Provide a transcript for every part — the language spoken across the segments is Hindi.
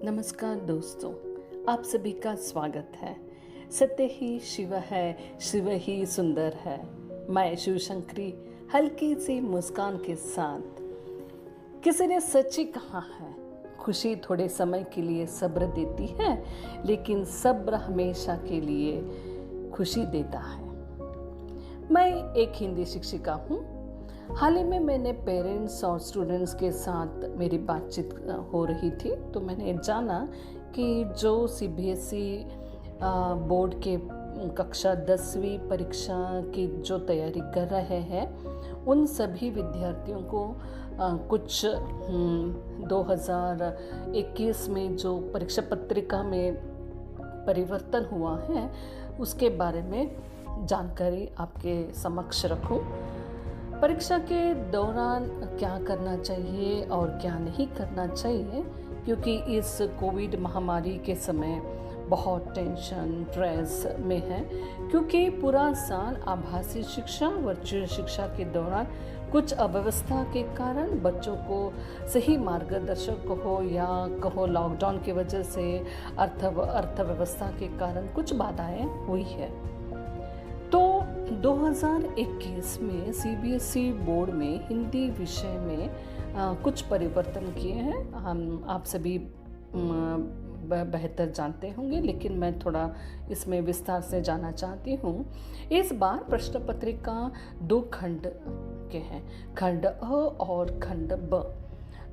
नमस्कार दोस्तों, आप सभी का स्वागत है। सत्य ही शिव है, शिव ही सुंदर है। मैं शिवशंकरी हल्की सी मुस्कान के साथ। किसी ने सच ही कहा है, खुशी थोड़े समय के लिए सब्र देती है, लेकिन सब्र हमेशा के लिए खुशी देता है। मैं एक हिंदी शिक्षिका हूँ। हाल ही में मैंने पेरेंट्स और स्टूडेंट्स के साथ मेरी बातचीत हो रही थी, तो मैंने जाना कि जो सीबीएसई बोर्ड के कक्षा 10वीं परीक्षा की जो तैयारी कर रहे हैं, उन सभी विद्यार्थियों को कुछ 2021 में जो परीक्षा पत्रिका में परिवर्तन हुआ है, उसके बारे में जानकारी आपके समक्ष रखूं। परीक्षा के दौरान क्या करना चाहिए और क्या नहीं करना चाहिए, क्योंकि इस कोविड महामारी के समय बहुत टेंशन स्ट्रेस में है, क्योंकि पूरा साल आभासी शिक्षा वर्चुअल शिक्षा के दौरान कुछ अव्यवस्था के कारण बच्चों को सही मार्गदर्शक हो या कहो लॉकडाउन की वजह से अर्थव्यवस्था के कारण कुछ बाधाएं हुई है। तो 2021 में सीबीएसई बोर्ड में हिंदी विषय में कुछ परिवर्तन किए हैं। हम आप सभी बेहतर जानते होंगे, लेकिन मैं थोड़ा इसमें विस्तार से जानना चाहती हूँ। इस बार प्रश्न पत्रिका 2 खंड के हैं, खंड अ और खंड ब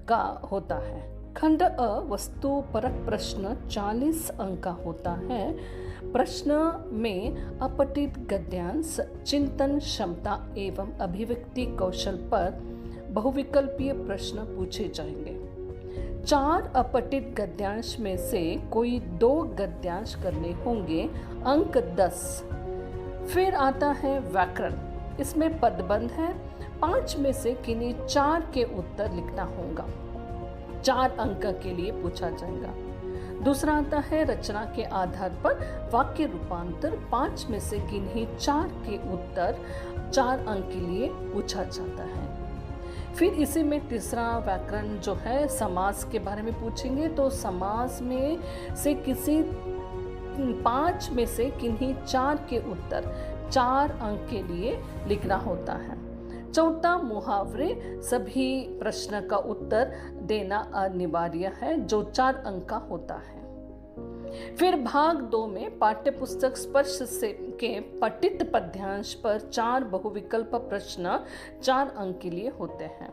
का होता है। खंड अ वस्तु परक प्रश्न 40 अंक का होता है। प्रश्न में अपठित गद्यांश, चिंतन क्षमता एवं अभिव्यक्ति कौशल पर बहुविकल्पीय प्रश्न पूछे जाएंगे। 4 अपठित गद्यांश में से कोई 2 गद्यांश करने होंगे, अंक 10। फिर आता है व्याकरण, इसमें पदबंध है। 5 में से किन्हीं 4 के उत्तर लिखना होगा, 4 अंक के लिए पूछा जाएगा। दूसरा आता है रचना के आधार पर वाक्य रूपांतर, 5 में से किन्हीं 4 के उत्तर 4 अंक के लिए पूछा जाता है। फिर इसी में तीसरा व्याकरण जो है समास के बारे में पूछेंगे, तो समास में से किसी 5 में से किन्हीं 4 के उत्तर 4 अंक के लिए लिखना होता है। चौथा मुहावरे, सभी प्रश्न का उत्तर देना अनिवार्य है, जो 4 अंक का होता है। फिर भाग 2 में पाठ्य पुस्तक स्पर्श से के पठित पद्यांश पर 4 बहुविकल्प प्रश्न 4 अंक के लिए होते हैं।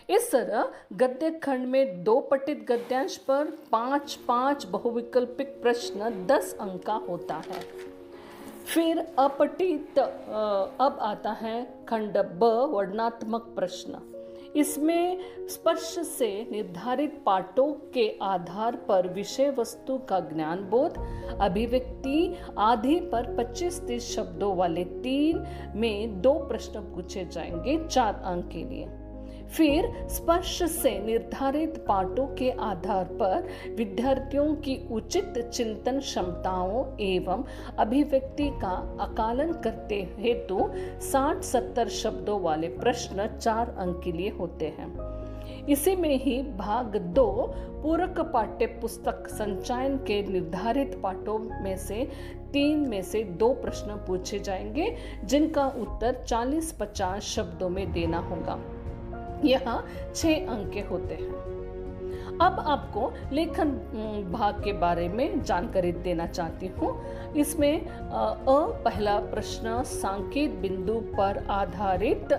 इस तरह गद्य खंड में 2 पठित गद्यांश पर 5-5 बहुविकल्पिक प्रश्न 10 अंक का होता है। फिर अपठित अब आता है खंड ब वर्णनात्मक प्रश्न। इसमें स्पर्श से निर्धारित पाठों के आधार पर विषय वस्तु का ज्ञान बोध, अभिव्यक्ति आदि पर 25-30 शब्दों वाले 3 में 2 प्रश्न पूछे जाएंगे, 4 अंक के लिए। फिर स्पर्श से निर्धारित पाठों के आधार पर विद्यार्थियों की उचित चिंतन क्षमताओं एवं अभिव्यक्ति का आकलन करते हेतु 60-70 शब्दों वाले प्रश्न 4 अंक के लिए होते हैं। इसी में ही भाग 2 पूरक पाठ्य पुस्तक संचयन के निर्धारित पाठों में से 3 में से 2 प्रश्न पूछे जाएंगे, जिनका उत्तर 40-50 शब्दों में देना होगा। यहाँ 6 अंक के होते हैं। अब आपको लेखन भाग के बारे में जानकारी देना चाहती हूँ। इसमें पहला प्रश्न सांकेत बिंदु पर आधारित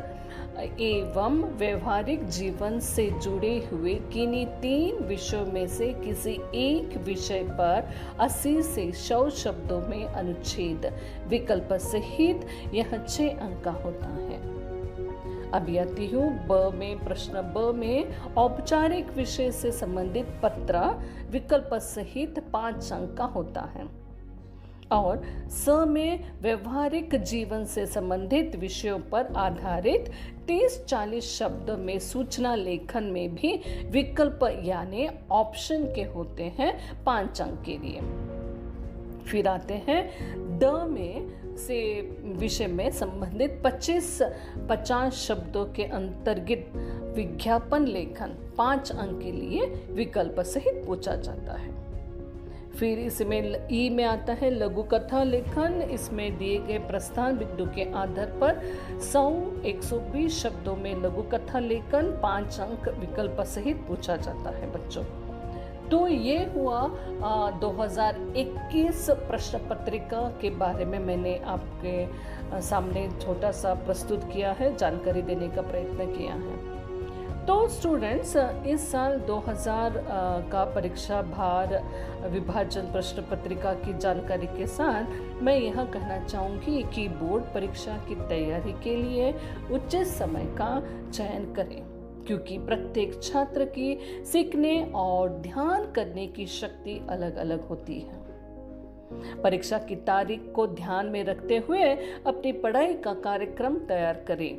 एवं व्यवहारिक जीवन से जुड़े हुए किन्हीं 3 विषयों में से किसी एक विषय पर 80 से 100 शब्दों में अनुच्छेद विकल्प सहित यह 6 अंक का होता है। अभी आती हूँ ब में। प्रश्न ब में औपचारिक विषय से संबंधित पत्र विकल्प सहित 5 अंक का होता है, और स में व्यवहारिक जीवन से संबंधित विषयों पर आधारित 30-40 शब्द में सूचना लेखन में भी विकल्प यानी ऑप्शन के होते हैं, 5 अंक के लिए। फिर आते हैं ड में से विषय में संबंधित 25-50 शब्दों के अंतर्गत विज्ञापन लेखन 5 अंक के लिए विकल्प सहित पूछा जाता है। फिर इसमें ई में आता है लघु कथा लेखन। इसमें दिए गए प्रस्थान बिंदु के आधार पर 100-120 शब्दों में लघु कथा लेखन 5 अंक विकल्प सहित पूछा जाता है बच्चों। तो ये हुआ 2021 प्रश्न पत्रिका के बारे में मैंने आपके सामने छोटा सा प्रस्तुत किया है, जानकारी देने का प्रयत्न किया है। तो स्टूडेंट्स, इस साल 2000 का परीक्षा भार विभाजन प्रश्न पत्रिका की जानकारी के साथ मैं यह कहना चाहूँगी कि बोर्ड परीक्षा की तैयारी के लिए उचित समय का चयन करें, क्योंकि प्रत्येक छात्र की सीखने और ध्यान करने की शक्ति अलग अलग होती है। परीक्षा की तारीख को ध्यान में रखते हुए अपनी पढ़ाई का कार्यक्रम तैयार करें।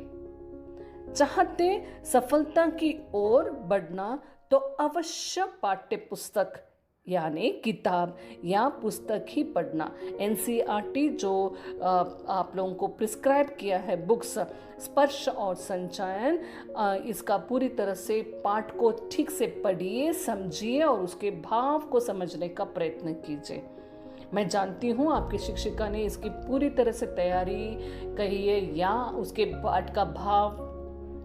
चाहते सफलता की ओर बढ़ना तो अवश्य पाठ्य पुस्तक यानी किताब या पुस्तक ही पढ़ना। एनसीईआरटी जो आप लोगों को प्रिस्क्राइब किया है बुक्स स्पर्श और संचयन, इसका पूरी तरह से पाठ को ठीक से पढ़िए, समझिए और उसके भाव को समझने का प्रयत्न कीजिए। मैं जानती हूँ आपकी शिक्षिका ने इसकी पूरी तरह से तैयारी कहिए या उसके पाठ का भाव,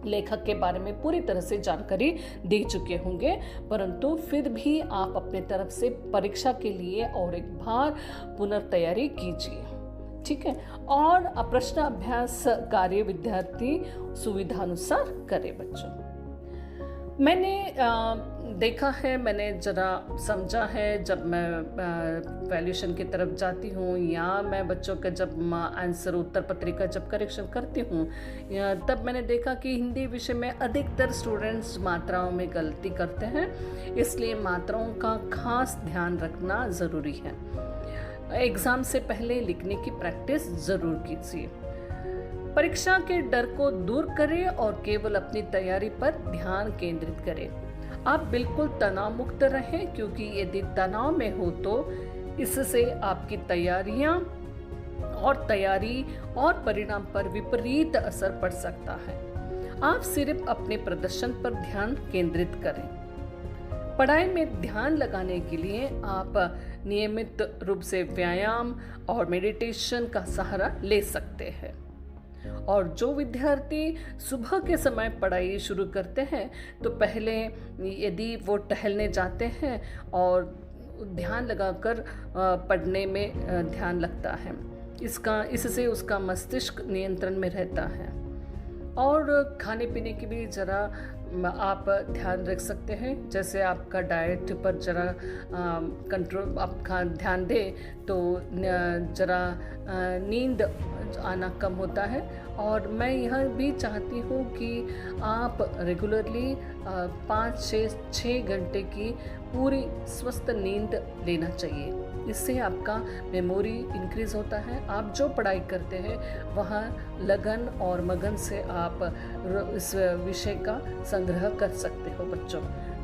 लेखक के बारे में पूरी तरह से जानकारी दे चुके होंगे, परंतु फिर भी आप अपने तरफ से परीक्षा के लिए और एक बार पुनर्तैयारी कीजिए, ठीक है। और प्रश्न अभ्यास कार्य विद्यार्थी सुविधानुसार करें बच्चों। मैंने देखा है, मैंने ज़रा समझा है, जब मैं वैल्यूएशन की तरफ जाती हूँ या मैं बच्चों का जब आंसर उत्तर पत्रिका जब करेक्शन करती हूँ, तब मैंने देखा कि हिंदी विषय में अधिकतर स्टूडेंट्स मात्राओं में गलती करते हैं, इसलिए मात्राओं का खास ध्यान रखना ज़रूरी है। एग्ज़ाम से पहले लिखने की प्रैक्टिस ज़रूर कीजिए। परीक्षा के डर को दूर करें और केवल अपनी तैयारी पर ध्यान केंद्रित करें। आप बिल्कुल तनाव मुक्त रहें, क्योंकि यदि तनाव में हो तो इससे आपकी तैयारी और परिणाम पर विपरीत असर पड़ सकता है। आप सिर्फ अपने प्रदर्शन पर ध्यान केंद्रित करें। पढ़ाई में ध्यान लगाने के लिए आप नियमित रूप से व्यायाम और मेडिटेशन का सहारा ले सकते हैं। और जो विद्यार्थी सुबह के समय पढ़ाई शुरू करते हैं, तो पहले यदि वो टहलने जाते हैं और ध्यान लगाकर पढ़ने में ध्यान लगता है, इससे उसका मस्तिष्क नियंत्रण में रहता है। और खाने पीने की भी ज़रा आप ध्यान रख सकते हैं, जैसे आपका डाइट पर ज़रा कंट्रोल आप ध्यान दें तो ज़रा नींद आना कम होता है। और मैं यह भी चाहती हूँ कि आप रेगुलरली 5-6 घंटे की पूरी स्वस्थ नींद लेना चाहिए। इससे आपका मेमोरी इंक्रीज़ होता है। आप जो पढ़ाई करते हैं वहाँ लगन और मगन से आप इस विषय का संग्रह कर सकते हो बच्चों।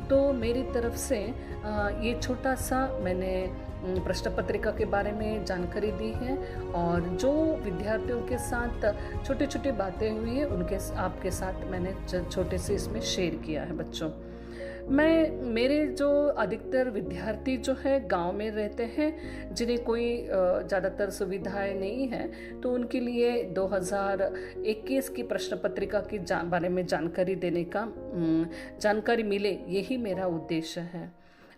तो मेरी तरफ से ये छोटा सा मैंने प्रश्न पत्रिका के बारे में जानकारी दी है, और जो विद्यार्थियों के साथ छोटी छोटी बातें हुई है उनके आपके साथ मैंने छोटे से इसमें शेयर किया है बच्चों। मेरे जो अधिकतर विद्यार्थी जो है गांव में रहते हैं, जिन्हें कोई ज़्यादातर सुविधाएं नहीं है, तो उनके लिए 2021 की प्रश्न पत्रिका के बारे में जानकारी देने का जानकारी मिले, यही मेरा उद्देश्य है।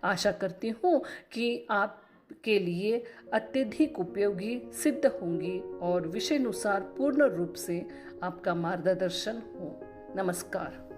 आशा करती हूँ कि आप के लिए अत्यधिक उपयोगी सिद्ध होंगी और विषयानुसार पूर्ण रूप से आपका मार्गदर्शन हो। नमस्कार।